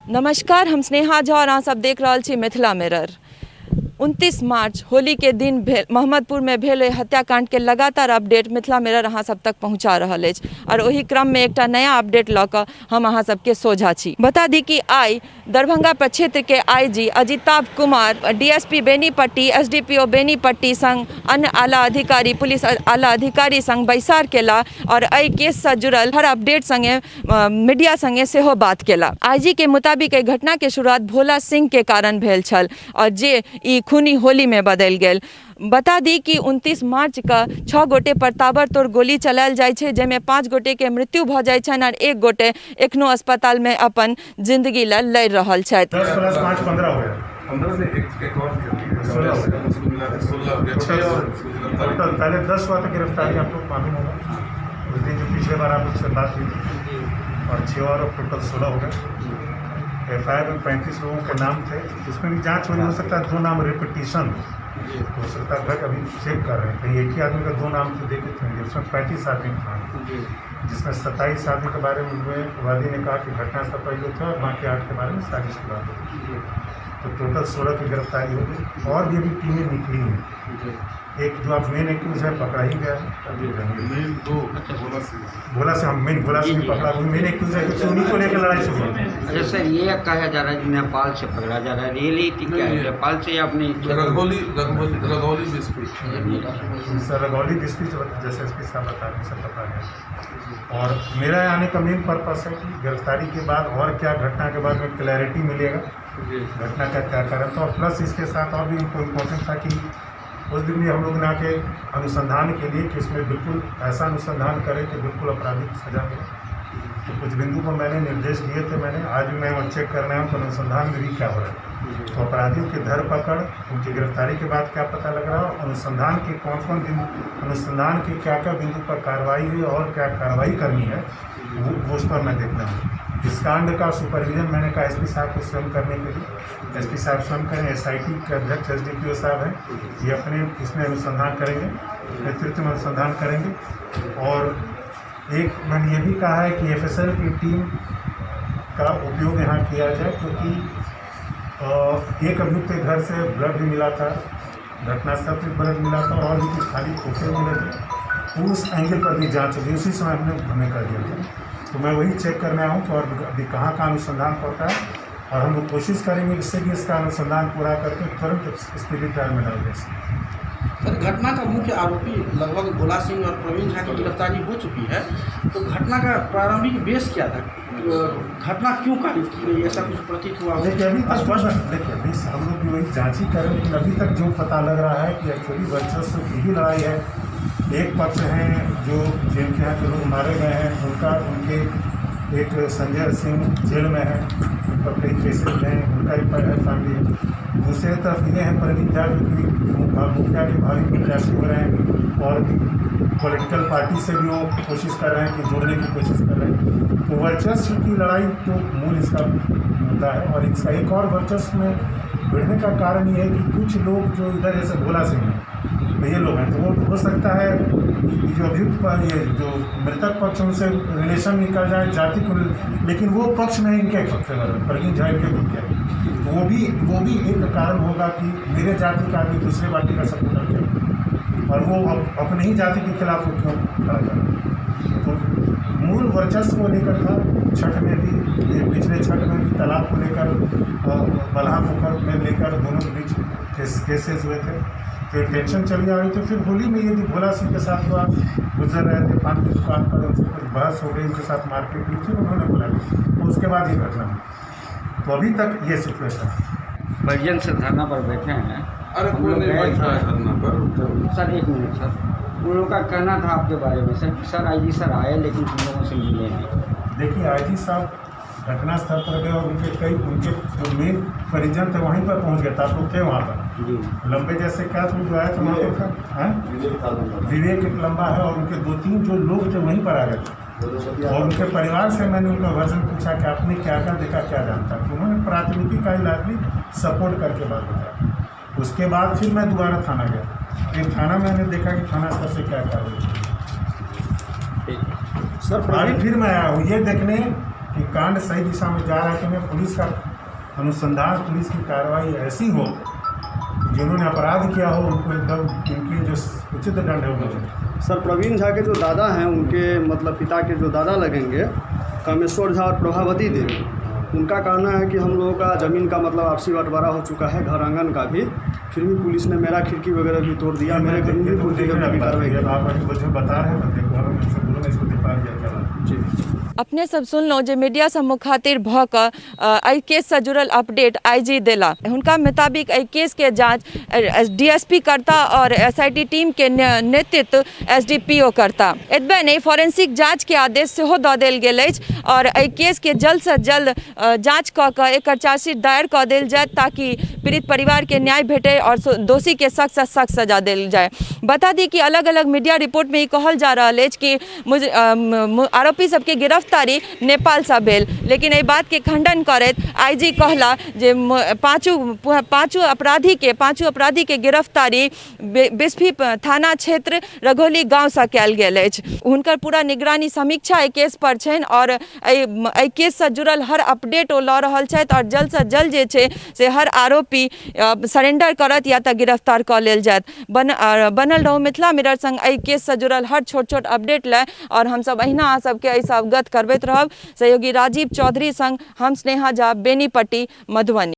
नमस्कार, हम स्नेहा झा और अहाँ सब देख रहल छी मिथिला मिरर। 29 मार्च होली के दिन मोहम्मदपुर में भेल हत्याकांड के लगातार अपडेट मिथिला मिरर अहाँ सब तक पहुँचा रहल अछि और वही क्रम में एक नया अपडेट लऽ कऽ हम अहाँ सबके सोझा छी। बता दी कि आई दरभंगा प्रक्षेत्र के IG Ajitabh Kumar, DSP Benipatti, SDPO Benipatti संग अन्य आला अधिकारी, पुलिस आला अधिकारी संग बैसार केला और एहि केस से जुड़ल हर अपडेट संगे मीडिया संगे सेहो बात केला। आईजी के मुताबिक एहि घटना के शुरुआत भोला सिंह के कारण भेल छल और जे ई खूनी होली में बदल गेल। बता दी कि 29 मार्च का 6 गोटे पर ताबड़तोड़ गोली चलायल जाइ छै, जैमे 5 गोटे के मृत्यु भ जाइ छनि और 1 गोटे एखनो अस्पताल में अपन जिंदगी ल लड़ रहल छथि। 10 + 5 15 हो गया। 15 से एक और 16 टोटल पहले 10 हुआ था गिरफ्तारी, आप लोग मालूम होगा। उस दिन जो पिछले बार आप लोग से बात हुई थी और 6 और टोटल 16 हो गए। FIR में 35 लोगों के नाम थे, उसमें भी जांच होनी हो सकता है 2 नाम रिपीटिशन हो सकता है। अभी चेक कर रहे हैं, कहीं एक ही आदमी का 2 नाम तो देखे थे, उसमें 35 आदमी था, जिसमें 27 आदमी के बारे में वादी ने कहा कि घटनास्थल पर ये थे और बाकी 8 के बारे में साजिश की बात हुई। तो टोटल 16 की गिरफ्तारी हो गई और भी अभी टीमें निकली हैं। एक जो आप मेन एक्यूज है पकड़ा ही गया है, मेन 2 भोला से हम मेन भोला से भी पकड़ा, मेन एक्यूज है क्योंकि उन्हीं को लेकर लड़ाई शुरू हुई। अच्छा सर, ये कहा जा रहा है कि नेपाल से पकड़ा जा रहा है, रियलिटी क्या है? नेपाल से अपने Ragauli district sir Ragauli district जैसे एसपी साहब बता रहे सब पता है। और मेरा आने का मेन पर्पस है कि गिरफ्तारी के बाद और क्या घटना के बाद में क्लैरिटी मिलेगा, घटना का क्या कारण था। और प्लस इसके साथ और भी इम्पोर्टेंट था कि उस दिन भी हम लोग ना के अनुसंधान के लिए कि इसमें बिल्कुल ऐसा अनुसंधान करें कि बिल्कुल अपराधी को सजा मिले। तो कुछ बिंदु पर मैंने निर्देश दिए थे, मैंने आज भी मैं वहाँ चेक करना है कि अनुसंधान में भी क्या हो रहा है। तो अपराधियों की धरपकड़, उनकी गिरफ्तारी के बाद क्या पता लग रहा है, अनुसंधान के कौन बिंदु, अनुसंधान के क्या क्या बिंदु पर कार्रवाई हुई और क्या कार्रवाई करनी है वो उस पर मैं देखना है। इस कांड का सुपरविजन मैंने कहा एसपी साहब को स्वयं करने के लिए, एसपी साहब स्वयं करें। SIT के अध्यक्ष SDPO साहब हैं, ये अपने इसमें अनुसंधान करेंगे, नेतृत्व में अनुसंधान करेंगे। और एक मैंने ये भी कहा है कि FSL की टीम का उपयोग यहाँ किया जाए, क्योंकि एक अभियुक्त के घर से ब्लड भी मिला था, घटनास्थल से ब्लड मिला था और भी कुछ खाली खोखे मिले थे। उस एंगल पर भी जाँच होगी, उसी समय हमने कर दिया था। तो मैं वही चेक करने आऊँ कि और अभी कहाँ का अनुसंधान पड़ता है और हम लोग कोशिश करेंगे इससे भी इसका अनुसंधान पूरा करके तुरंत स्पीडी ट्रायल में डाल दें। सर, घटना का मुख्य आरोपी लगभग भोला सिंह और प्रवीण झा की गिरफ्तारी हो चुकी है, तो घटना का प्रारंभिक बेस क्या था? घटना क्यों कारित की गई, ऐसा कुछ प्रतीत हुआ? देखिए अभी हम लोग भी वही जाँच ही करें, लेकिन अभी तक जो पता लग रहा है कि एक्चुअली वर्चस्व की ही लड़ाई है। एक पक्ष हैं जो जेल के यहाँ के लोग मारे गए हैं, उनके एक संजय सिंह जेल में है, उन पर कई केसेज हैं, उनका ही पर है फैमिली। दूसरी तरफ ये हैं प्रवीण झा जो कि मुखिया के भावी प्रत्याशी हो रहे हैं और पॉलिटिकल पार्टी से भी वो कोशिश कर रहे हैं कि जोड़ने की कोशिश कर रहे हैं। तो वर्चस्व की लड़ाई तो मूल इसका मुद्दा है। और इसका एक और वर्चस्व में बढ़ने का कारण ये है कि कुछ लोग जो इधर जैसे भोला सिंह हैं, ये लोग हैं, तो वो हो सकता है जो अभियुक्त पर ये जो मृतक पक्ष उनसे रिलेशन निकल जाए जाति को, लेकिन वो पक्ष में इनके फेवर है, प्रवीण झा के मुख्य है। तो वो भी एक कारण होगा कि मेरे जाति का आदमी दूसरे पार्टी का सपोर्टर किया और वो अपने ही जाति के खिलाफ क्यों खड़ा कर। तो मूल वर्चस्व को लेकर था। छठ में भी, पिछले छठ में भी तालाब को लेकर बलहा पोखर में लेकर दोनों के बीच केसेस हुए थे, तो टेंशन चली आ रही थी। फिर होली में ये जो भोला सिंह के साथ हुआ, गुजर रहे थे पान की दुकान पर, उनसे कुछ बहस हो गई, उनके साथ मारपीट हुई, फिर उन्होंने बोला, तो उसके बाद ये घटना हुई। तो अभी तक ये सिचुएशन। परिजन से धरना पर बैठे हैं। अरे कोई नहीं बैठा है धरना पर। तो सर एक मिनट सर, उन लोगों का कहना था आपके बारे में सर आईजी सर आए लेकिन तुम लोगों से मिले नहीं। देखिए आईजी साहब घटनास्थल पर गए और उनके जो मेन परिजन थे वहीं पर पहुंच गए थे, आप लोग थे वहाँ पर। लंबे जैसे क्या तुम जो आए थे वहाँ पर था विवेक एक लंबा है और उनके 2-3 जो लोग थे वहीं पर आ गए थे। और उनके परिवार से मैंने उनका वर्जन पूछा कि आपने क्या क्या देखा, क्या जानता, तो उन्होंने प्राथमिकी का इलाज सपोर्ट करके बात बताया। उसके बाद फिर मैं दोबारा थाना गया, फिर थाना मैंने देखा कि थाना स्तर से क्या कार्रवाई। सर फिर मैं आया हूँ ये देखने कि कांड सही दिशा में जा रहा है कि नहीं, पुलिस का अनुसंधान, पुलिस की कार्रवाई ऐसी हो, जिन्होंने अपराध किया हो उनको एकदम उनकी जो उचित दंड है वो मिले। सर प्रवीण झा के जो दादा हैं, उनके मतलब पिता के जो दादा लगेंगे, कामेश्वर झा और प्रभावती देवी, उनका कहना है कि हम लोगों का ज़मीन का मतलब आपसी बंटवारा हो चुका है, घर आंगन का भी, फिर भी पुलिस ने मेरा खिड़की वगैरह भी तोड़ दिया, मेरे घर में भी पुलिस ने कार्रवाई की। आप अभी मुझे बता रहे हैं, मैं देखूँगा, मैं इससे बोलूँगा, इसको दिखा दिया जी। अपने सब सुनलहुँ जे मीडिया सम्मुख खातिर भऽ कऽ एहि केससँ जुड़ल अपडेट आईजी देला। हुनका मुताबिक एहि केसके जाँच डीएसपी करता और एसआईटी टीम के नेतृत्व एसडीपीओ करता। एतबे नहीं, फॉरेंसिक जाँच के आदेश सेहो दऽ देल गेल अछि और एहि केस के जल्द से जल्द जाँच कऽ कऽ एकर चार्जशीट दायर कऽ देल जाय ताकि पीड़ित परिवार के न्याय भेटे और दोषी के सख्त से सख्त सजा देल जाए। बता दी कि अलग अलग मीडिया रिपोर्ट में ई कहल जा रहा है कि आरोपी सबके गिरफ्तारी नेपाल से भेल, लेकिन एहि बात के खंडन करैत आईजी कहला जे पाँचों अपराधी के गिरफ्तारी बिस्फी थाना क्षेत्र रघोली गाँव से कयल गेल अछि। हुनकर पूरा निगरानी समीक्षा एहि केस पर छनि और एहि केस से जुड़ल हर अपडेट ओ लऽ रहल छथि और जल्द से जल्द जे छै से हर आरोपी सरेंडर करत या तऽ गिरफ्तार कऽ लेल जायत। बनल रहू मिथिला मिरर संग एहि केस से जुड़ल हर छोट छोट अपडेट लए और हमसब अहिना अहाँ सबके एहिसँ अवगत करबैत रहब। सहयोगी राजीव चौधरी संग हम स्नेहा झा, बेनीपट्टी, मधुबनी।